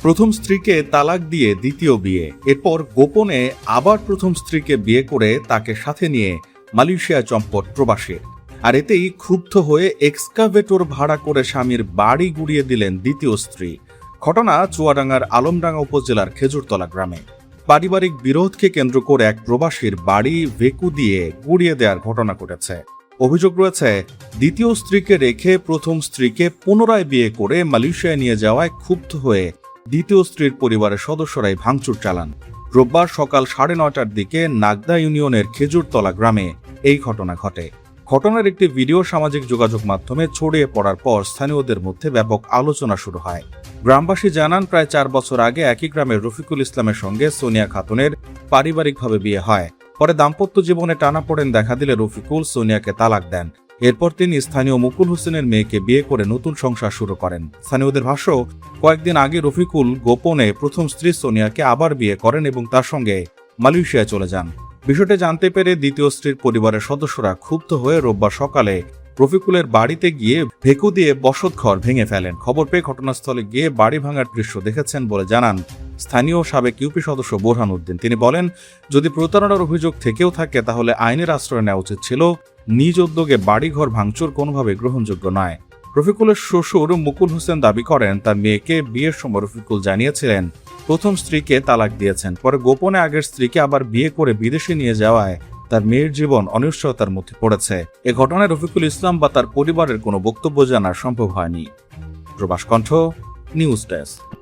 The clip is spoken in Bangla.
প্রথম স্ত্রীকে তালাক দিয়ে দ্বিতীয় বিয়ে, এরপর গোপনে আবার প্রথম স্ত্রীকে বিয়ে করে তাকে সাথে নিয়ে মালয়েশিয়া চম্পট প্রবাসীর। আর এতেই ক্ষুব্ধ হয়ে এক্সকাভেটর ভাড়া করে স্বামীর বাড়ি গুড়িয়ে দিলেন দ্বিতীয় স্ত্রী। ঘটনা চুয়াডাঙ্গার আলমডাঙ্গা উপজেলার খেজুরতলা গ্রামে। পারিবারিক বিরোধকে কেন্দ্র করে এক প্রবাসীর বাড়ি ভেকু দিয়ে গুড়িয়ে দেওয়ার ঘটনা ঘটেছে। অভিযোগ রয়েছে, দ্বিতীয় স্ত্রীকে রেখে প্রথম স্ত্রীকে পুনরায় বিয়ে করে মালয়েশিয়ায় নিয়ে যাওয়ায় ক্ষুব্ধ হয়ে দ্বিতীয় স্ত্রীর পরিবারের সদস্যরাই ভাঙচুর চালান। রোববার সকাল 9:30টার দিকে নাগদা ইউনিয়নের খেজুরতলা গ্রামে এই ঘটনা ঘটে। ঘটনার একটি ভিডিও সামাজিক যোগাযোগ মাধ্যমে ছড়িয়ে পড়ার পর স্থানীয়দের মধ্যে ব্যাপক আলোচনা শুরু হয়। গ্রামবাসী জানান, প্রায় 4 বছর আগে একই গ্রামের রফিকুল ইসলামের সঙ্গে সোনিয়া খাতুনের পারিবারিকভাবে বিয়ে হয়। পরে দাম্পত্য জীবনে টানাপোড়েন দেখা দিলে রফিকুল সোনিয়াকে তালাক দেন। এরপর তিনি স্থানীয় মুকুল হোসেনের মেয়েকে বিয়ে করে নতুন সংসার শুরু করেন। স্থানীয়দের ভাষ্য, কয়েকদিন আগে রফিকুল গোপনে প্রথম স্ত্রী সোনিয়াকে আবার বিয়ে করেন এবং তার সঙ্গে মালয়েশিয়ায় চলে যান। বিষয়টি জানতে পেরে দ্বিতীয় স্ত্রীর পরিবারের সদস্যরা ক্ষুব্ধ হয়ে রোববার সকালে রফিকুলের বাড়িতে গিয়ে ভেকু দিয়ে বসতঘর ভেঙে ফেলেন। খবর পেয়ে ঘটনাস্থলে গিয়ে বাড়ি ভাঙার দৃশ্য দেখেছেন বলে জানান স্থানীয় সাবেক ইউপি সদস্য বোরহান উদ্দিন। তিনি বলেন, যদি প্রতারণার অভিযোগ থেকেও থাকে তাহলে আইনের আশ্রয় নেওয়া উচিত ছিল। নিজ উদ্যোগে বাড়িঘর ভাঙচুর কোনোভাবে গ্রহণযোগ্য নয়। রফিকুলের শ্বশুর মুকুল হোসেন দাবি করেন, তার মেয়েকে বিয়ের সময় রফিকুল জানিয়েছিলেন প্রথম স্ত্রীকে তালাক দিয়েছেন। পরে গোপনে আগের স্ত্রীকে আবার বিয়ে করে বিদেশে নিয়ে যাওয়ায় তার মেয়ের জীবন অনিশ্চয়তার মধ্যে পড়েছে। এ ঘটনায় রফিকুল ইসলাম বা তার পরিবারের কোনো বক্তব্য জানা সম্ভব হয়নি। প্রবাস কণ্ঠ, নিউজ ডেস্ক।